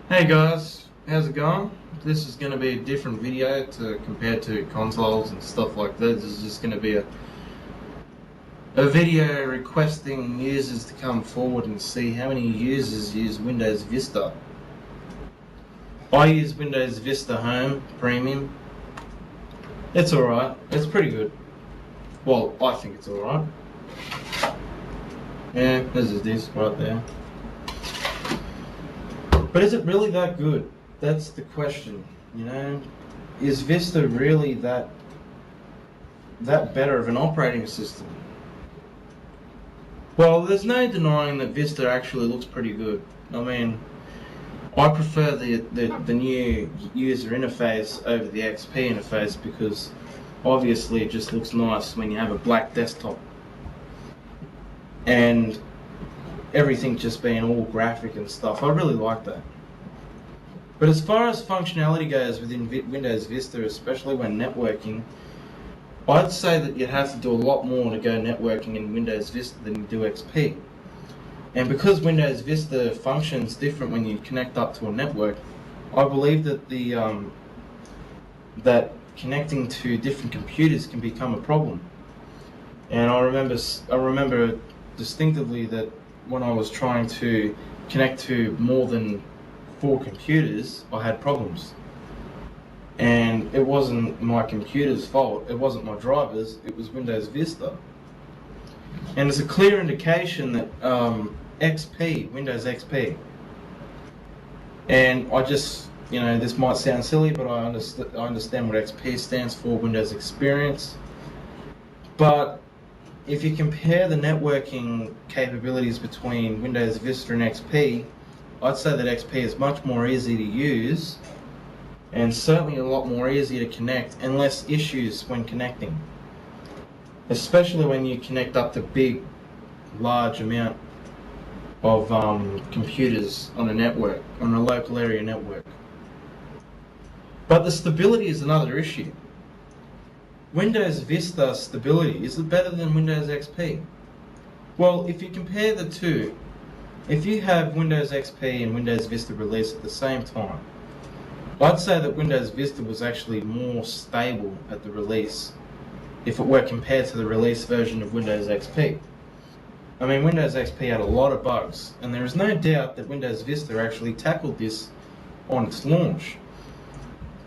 Hey guys, how's it going? This is going to be a different video compared to consoles and stuff like that. This is just going to be a video requesting users to come forward and see how many users use Windows Vista. I use Windows Vista Home Premium. It's alright, it's pretty good. Well, I think it's alright. Yeah, this is this right there. But is it really that good? That's the question, you know? Is Vista really that better of an operating system? Well, there's no denying that Vista actually looks pretty good. I mean, I prefer the new user interface over the XP interface because obviously it just looks nice when you have a black desktop. And everything just being all graphic and stuff. I really like that. But as far as functionality goes within Windows Vista, especially when networking, I'd say that you'd have to do a lot more to go networking in Windows Vista than you do XP. And because Windows Vista functions different when you connect up to a network, I believe that that connecting to different computers can become a problem. And I remember distinctively that when I was trying to connect to more than 4 computers, I had problems. And it wasn't my computer's fault, it wasn't my drivers, it was Windows Vista. And it's a clear indication that Windows XP, and I just, this might sound silly, but I understand what XP stands for, Windows Experience. But if you compare the networking capabilities between Windows Vista and XP, I'd say that XP is much more easy to use and certainly a lot more easy to connect and less issues when connecting. Especially when you connect up to large amount of computers on a network, on a local area network. But the stability is another issue. Windows Vista stability, is it better than Windows XP? Well, if you compare the two, if you have Windows XP and Windows Vista released at the same time, I'd say that Windows Vista was actually more stable at the release if it were compared to the release version of Windows XP. I mean, Windows XP had a lot of bugs, and there is no doubt that Windows Vista actually tackled this on its launch.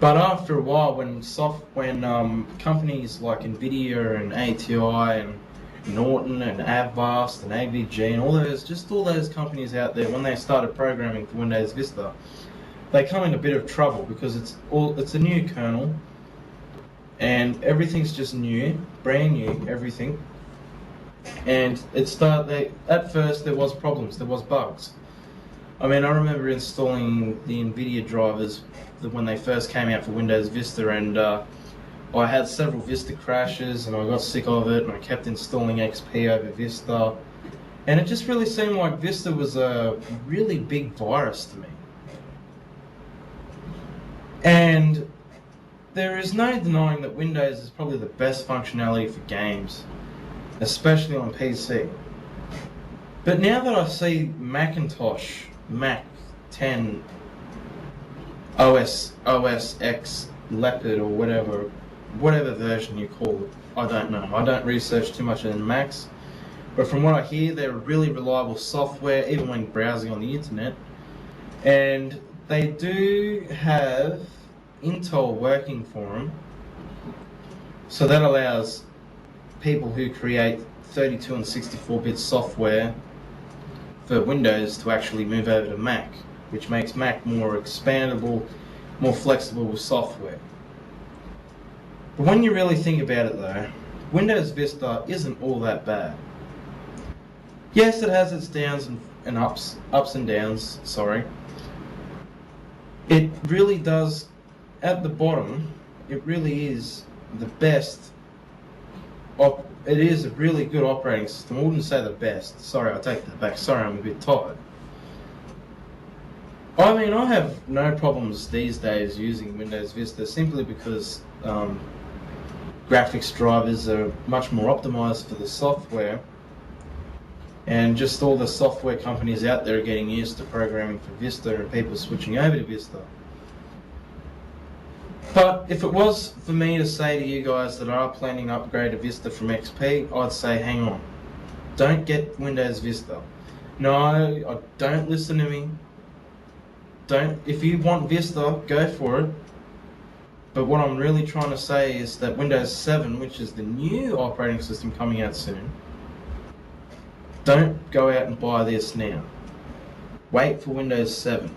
But after a while, when companies like Nvidia and ATI and Norton and Avast and AVG and all those companies out there, when they started programming for Windows Vista, they come in a bit of trouble because it's a new kernel and everything's just new, brand new, everything. And at first there was problems, there was bugs. I mean, I remember installing the Nvidia drivers when they first came out for Windows Vista, and I had several Vista crashes and I got sick of it, and I kept installing XP over Vista, and it just really seemed like Vista was a really big virus to me. And there is no denying that Windows is probably the best functionality for games, especially on PC. But now that I see Mac 10 OS X Leopard or whatever version you call it, I don't know. I don't research too much in Macs, but from what I hear, they're really reliable software, even when browsing on the internet. And they do have Intel working for them, so that allows people who create 32 and 64-bit software for Windows to actually move over to Mac, which makes Mac more expandable, more flexible with software. But when you really think about it though, Windows Vista isn't all that bad. Yes, it has its downs and ups and downs, sorry. It really does, at the bottom, it really is the best. It is a really good operating system. I wouldn't say the best. Sorry, I take that back. Sorry, I'm a bit tired. I mean, I have no problems these days using Windows Vista simply because graphics drivers are much more optimized for the software. And just all the software companies out there are getting used to programming for Vista and people switching over to Vista. But if it was for me to say to you guys that are planning to upgrade to Vista from XP, I'd say hang on. Don't get Windows Vista. No, don't listen to me. If you want Vista, go for it. But what I'm really trying to say is that Windows 7, which is the new operating system coming out soon, don't go out and buy this now. Wait for Windows 7.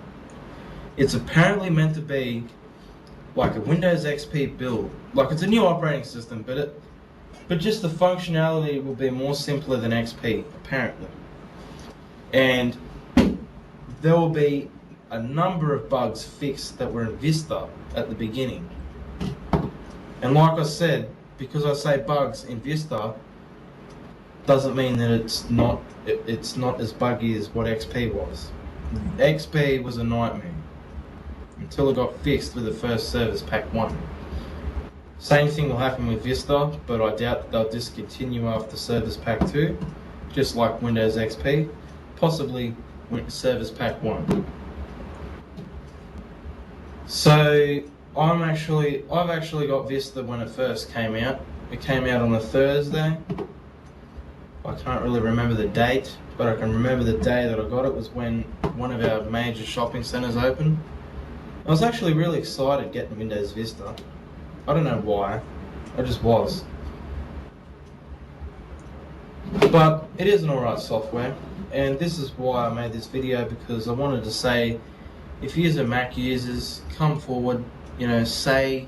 It's apparently meant to be like a Windows XP build. Like, it's a new operating system, but just the functionality will be more simpler than XP, apparently. And there will be a number of bugs fixed that were in Vista at the beginning. And like I said, because I say bugs in Vista, doesn't mean that it's not as buggy as what XP was. XP was a nightmare until it got fixed with the first Service Pack 1. Same thing will happen with Vista, but I doubt that they'll discontinue after Service Pack 2, just like Windows XP, possibly with Service Pack 1. So I've actually got Vista when it first came out. It came out on a Thursday. I can't really remember the date, but I can remember the day that I got it was when one of our major shopping centres opened. I was actually really excited getting Windows Vista. I don't know why, I just was. But it is an alright software, and this is why I made this video, because I wanted to say, if you are Mac users, come forward, leave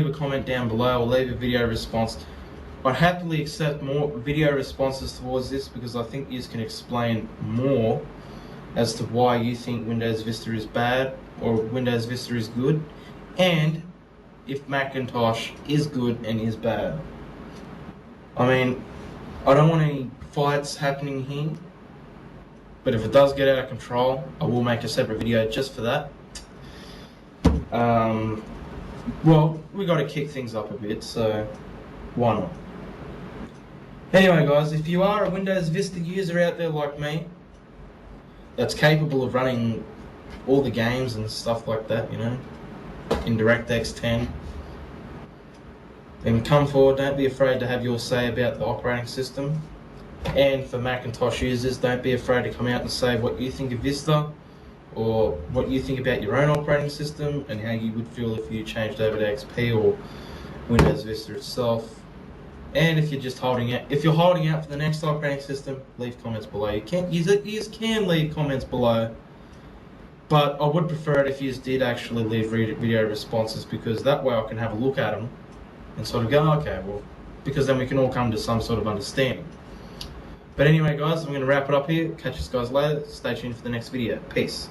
a comment down below or leave a video response. I'd happily accept more video responses towards this, because I think you can explain more as to why you think Windows Vista is bad or Windows Vista is good, and if Macintosh is good and is bad. I mean, I don't want any fights happening here, but if it does get out of control, I will make a separate video just for that. Well, we got to kick things up a bit, so why not? Anyway guys, if you are a Windows Vista user out there like me, that's capable of running all the games and stuff like that, in DirectX 10, then come forward. Don't be afraid to have your say about the operating system. And for Macintosh users, don't be afraid to come out and say what you think of Vista, or what you think about your own operating system and how you would feel if you changed over to XP or Windows Vista itself. And if you're just holding out, for the next operating system, leave comments below. You can leave comments below, but I would prefer it if you did actually leave video responses, because that way I can have a look at them and sort of go, okay, well, because then we can all come to some sort of understanding. But anyway guys, I'm going to wrap it up here. Catch you guys later. Stay tuned for the next video. Peace.